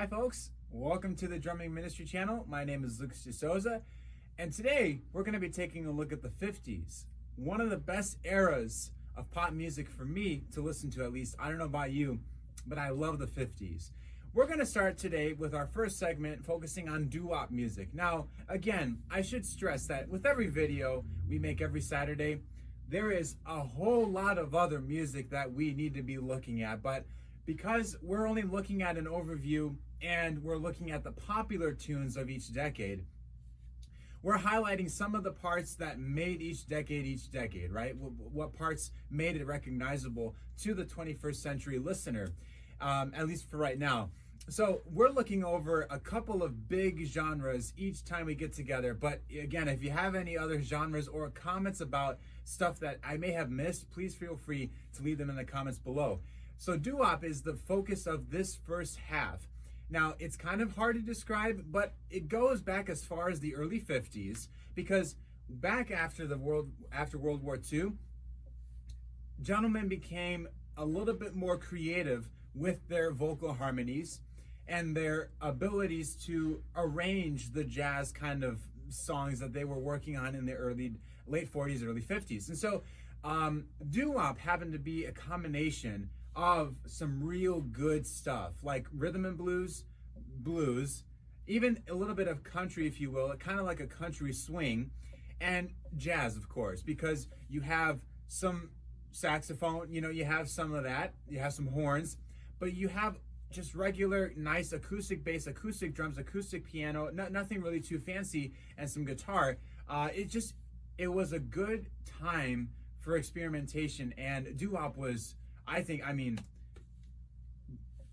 Hi folks, welcome to the Drumming Ministry channel. My name is Lucas DeSouza, and today we're going to be taking a look at the 50s. One of the best eras of pop music for me to listen to, at least. I don't know about you, but I love the 50s. We're going to start today with our first segment focusing on doo-wop music. Now, again, I should stress that with every video we make every Saturday, there is a whole lot of other music that we need to be looking at, but because we're only looking at an overview and we're looking at the popular tunes of each decade, we're highlighting some of the parts that made each decade, right? What parts made it recognizable to the 21st century listener, at least for right now. So we're looking over a couple of big genres each time we get together. But again, if you have any other genres or comments about stuff that I may have missed, please feel free to leave them in the comments below. So doo-wop is the focus of this first half. Now, it's kind of hard to describe, but it goes back as far as the early 50s, because back after World War II, gentlemen became a little bit more creative with their vocal harmonies and their abilities to arrange the jazz kind of songs that they were working on in the late 40s, early 50s. And so doo-wop happened to be a combination of some real good stuff, like rhythm and blues, even a little bit of country, if you will, kind of like a country swing, and jazz, of course, because you have some saxophone, you have some of that, you have some horns, but you have just regular, nice acoustic bass, acoustic drums, acoustic piano, nothing really too fancy, and some guitar. It was a good time for experimentation, and doo-wop was,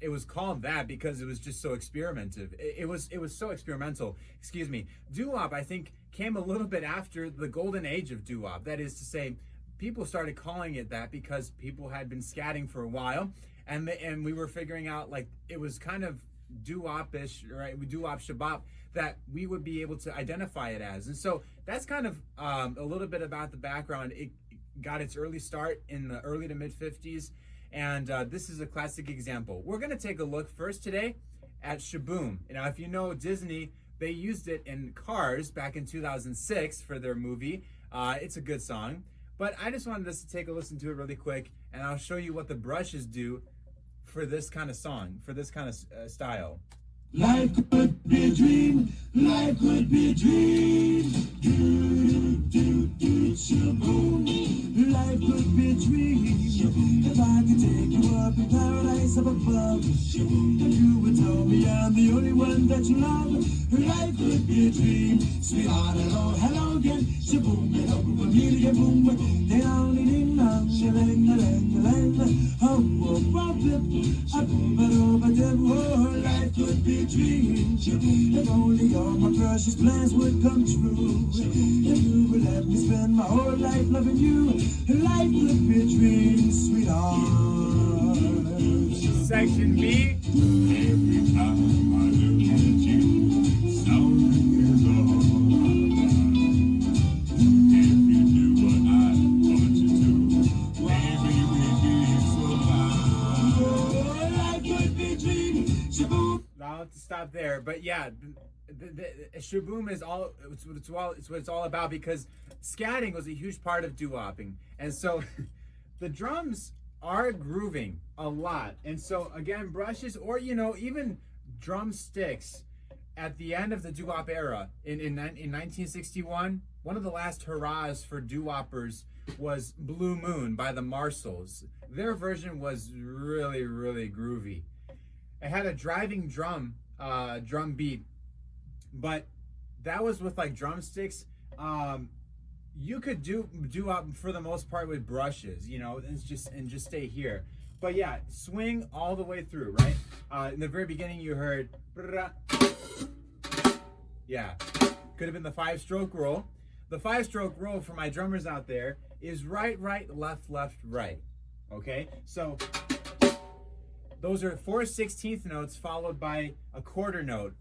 it was called that because it was just so experimentative. It was so experimental. Excuse me. Doo-wop, I think, came a little bit after the golden age of doo-wop. That is to say, people started calling it that because people had been scatting for a while, and we were figuring out, like, it was kind of doo-wop-ish, right? Doo-wop shabop that we would be able to identify it as. And so that's kind of a little bit about the background. It got its early start in the early to mid 50s, and this is a classic example. We're going to take a look first today at Shaboom. Now, if you know Disney, they used it in Cars back in 2006 for their movie. It's a good song, but I just wanted us to take a listen to it really quick, and I'll show you what the brushes do for this kind of song, for this kind of style. Life could be a dream, life could be a dream. Do, do, do, shaboom. Life could be a dream. If I could take you up in paradise up above, and you would tell me I'm the only one that you love. Life could be a dream. Sweetheart, hello, hello again. Shaboom, hello, we'll meet again, boom. They only ding dong, shalang, lang, lang. Oh, life could be a dream. If only all my precious plans would come true. If you would let me spend my whole life loving you, life could be a dream, sweetheart. Section B. Every time I look at you, something is on. If you do what I want you to, baby, we'd be so fine. Oh, life could be a dream. Shaboom. I'll have to stop there, but yeah, the Shaboom is it's what it's all about, because scatting was a huge part of doo-wopping, and so the drums are grooving a lot, and so again, brushes or even drumsticks at the end of the doo-wop era in 1961. One of the last hurrahs for doo-woppers was Blue Moon by the Marshalls. Their version was really, really groovy. It had a driving drum beat, but that was with like drumsticks. You could do doo-wop for the most part with brushes, and just stay here. But yeah, swing all the way through, right? In the very beginning, you heard, yeah, could have been the 5-stroke roll. The 5-stroke roll for my drummers out there is right, left, right. Okay, so those are 4/16 notes followed by a quarter note.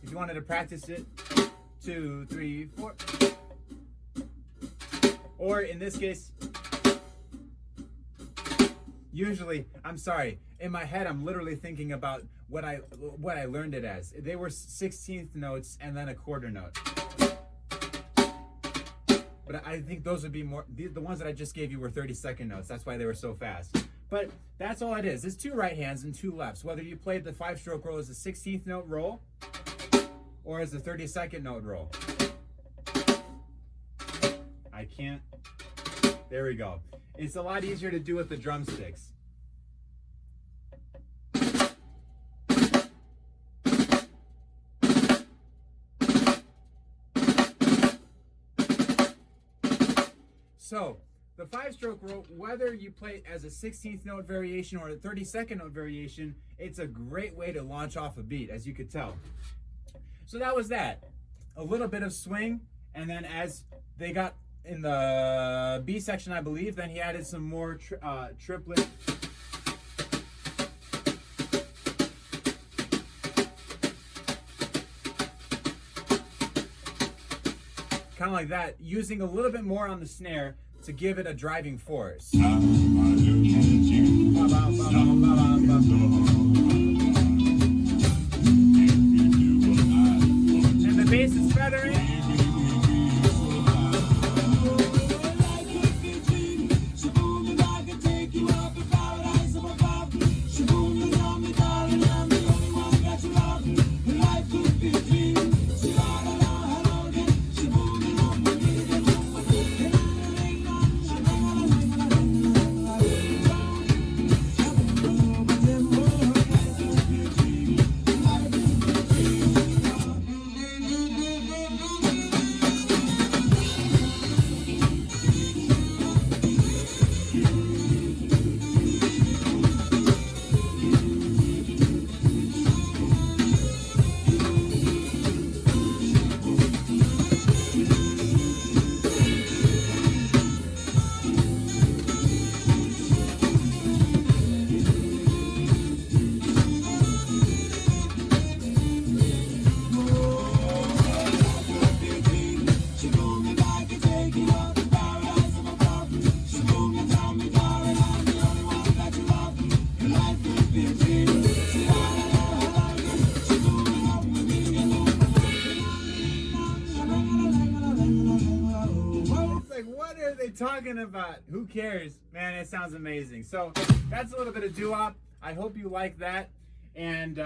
If you wanted to practice it, 2, 3, 4. Or in this case, Usually, I'm sorry, in my head I'm literally thinking about what I learned it as. They were 16th notes and then a quarter note. But I think those would be more, the ones that I just gave you were 32nd notes. That's why they were so fast. But that's all it is. It's two right hands and two lefts. Whether you played the 5-stroke roll as a 16th note roll or as a 32nd note roll. I can't. There we go. It's a lot easier to do with the drumsticks. So, the 5-stroke roll, whether you play as a 16th note variation or a 32nd note variation, it's a great way to launch off a beat, as you could tell. So that was that. A little bit of swing, and then as they got in the B section, I believe, then he added some more triplet. Kind of like that, using a little bit more on the snare to give it a driving force. And the bass is feathering. Talking about, who cares, man? It sounds amazing. So that's a little bit of doo-wop. I hope you like that. And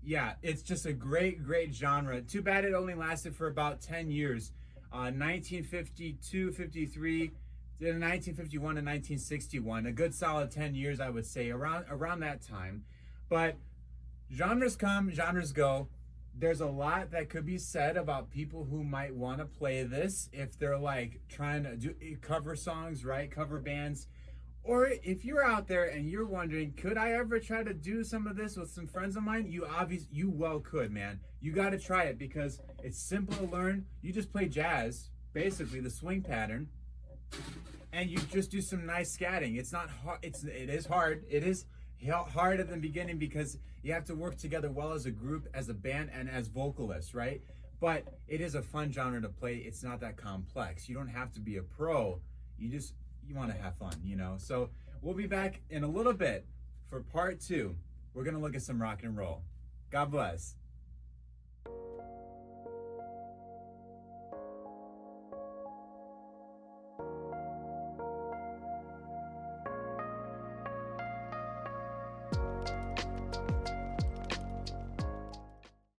yeah, it's just a great genre. Too bad it only lasted for about 10 years. 1952, 53, 1951 to 1961. A good solid 10 years, I would say, around that time. But genres come, genres go. There's a lot that could be said about people who might want to play this if they're like trying to do cover songs, right? Cover bands. Or if you're out there and you're wondering, could I ever try to do some of this with some friends of mine? You well could, man. You got to try it because it's simple to learn. You just play jazz, basically the swing pattern, and you just do some nice scatting. It's not hard. It is hard. It is hard at the beginning because you have to work together well as a group, as a band, and as vocalists, right? But it is a fun genre to play. It's not that complex. You don't have to be a pro. You want to have fun, you know? So we'll be back in a little bit for part 2. We're going to look at some rock and roll. God bless.